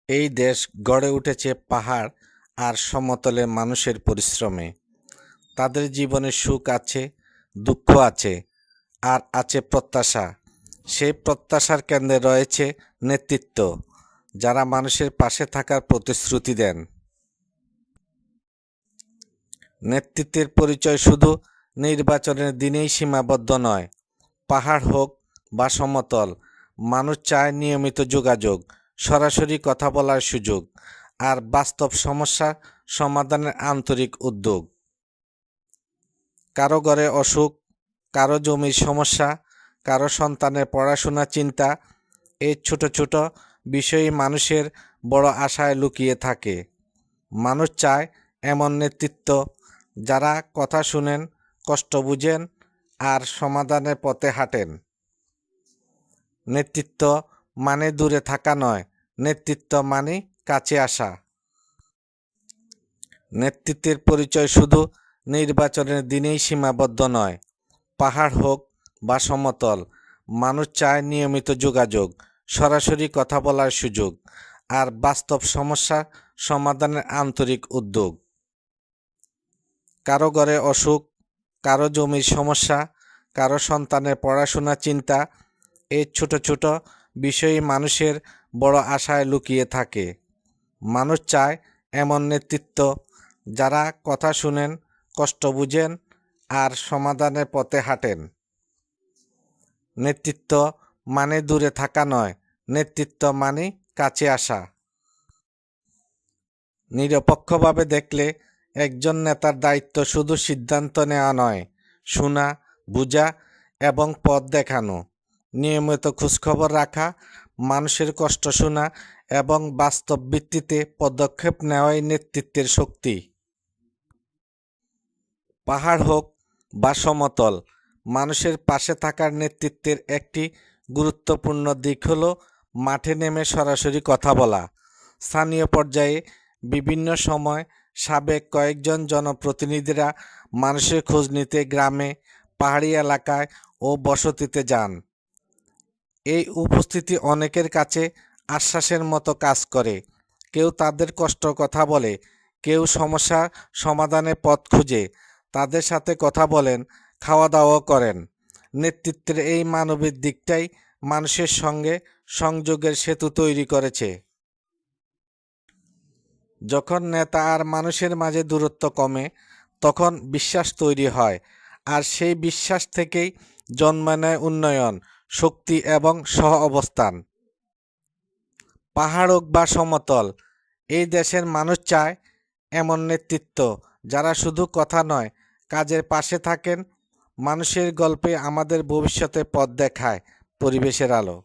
এই দেশ গড়ে উঠেছে পাহাড় আর সমতলে মানুষের পরিশ্রমে। তাদের জীবনে সুখ আছে, দুঃখ আছে, আর আছে প্রত্যাশা। সেই প্রত্যাশার কেন্দ্রে রয়েছে নেতৃত্ব, যারা মানুষের পাশে থাকার প্রতিশ্রুতি দেন। নেতৃত্বের পরিচয় শুধু নির্বাচনের দিনেই সীমাবদ্ধ নয়। পাহাড় হোক বা সমতল, মানুষ চায় নিয়মিত যোগাযোগ, সরাসরি কথা বলার সুযোগ, আর বাস্তব সমস্যা সমাধানের আন্তরিক উদ্যোগ। কারো ঘরে অসুখ, কারো জমির সমস্যা, কারো সন্তানের পড়াশোনার চিন্তা, এই ছোট ছোট বিষয়ই মানুষের বড় আশায় লুকিয়ে থাকে। মানুষ চায় এমন নেতৃত্ব, যারা কথা শুনেন, কষ্ট বুঝেন, আর সমাধানের পথে হাঁটেন। নেতৃত্ব মানে দূরে থাকা নয়, নেতৃত্ব মানে কাছে আসা। নেতৃত্বের পরিচয় শুধু নির্বাচনের দিনেই সীমাবদ্ধ নয়। পাহাড় হোক বা সমতল, মানুষ চায় নিয়মিত যোগাযোগ, সরাসরি কথা বলার সুযোগ, আর বাস্তব সমস্যা সমাধানের আন্তরিক উদ্যোগ। কারো ঘরে অসুখ, কারো জমির সমস্যা, কারো সন্তানের পড়াশোনার চিন্তা, এই ছোট ছোট বিষয়ই মানুষের বড় আশায় লুকিয়ে থাকে। মানুষ চায় এমন নেতৃত্ব, যারা কথা শুনেন, কষ্ট বুঝেন, আর সমাধানের পথে হাঁটেন। নেতৃত্ব মানে দূরে থাকা নয়, নেতৃত্ব মানে কাছে আসা। নিরপেক্ষভাবে দেখলে একজন নেতার দায়িত্ব শুধু সিদ্ধান্ত নেওয়া নয়, শোনা, বোঝা এবং পথ দেখানো। নিয়মিত খোঁজখবর রাখা, মানুষের কষ্ট শোনা এবং বাস্তব ভিত্তিতে পদক্ষেপ নেওয়াই নেতৃত্বের শক্তি। পাহাড় হোক বা সমতল, মানুষের পাশে থাকার নেতৃত্বের একটি গুরুত্বপূর্ণ দিক হলো মাঠে নেমে সরাসরি কথা বলা। স্থানীয় পর্যায়ে বিভিন্ন সময় সাবেক কয়েকজন জনপ্রতিনিধিরা মানুষের খোঁজ নিতে গ্রামে, পাহাড়ি এলাকায় ও বসতিতে যান। এই উপস্থিতি অনেকের কাছে আশ্বাসের মতো কাজ করে। কেউ তাদের কষ্ট কথা বলে, কেউ সমস্যা সমাধানের পথ খুঁজে, তাদের সাথে কথা বলেন, খাওয়া দাওয়া করেন। নেতৃত্বের এই মানবিক দিকটাই মানুষের সঙ্গে সংযোগের সেতু তৈরি করেছে। যখন নেতা আর মানুষের মাঝে দূরত্ব কমে, তখন বিশ্বাস তৈরি হয়, আর সেই বিশ্বাস থেকেই জন্ম নেয় উন্নয়ন, শক্তি এবং সহ অবস্থান। পাহাড় হোক বা সমতল, এই দেশের মানুষ চায় এমন নেতৃত্ব, যারা শুধু কথা নয়, কাজের পাশে থাকেন। মানুষের গল্পে আমাদের ভবিষ্যতে পথ দেখায় পরিবেশের আলো।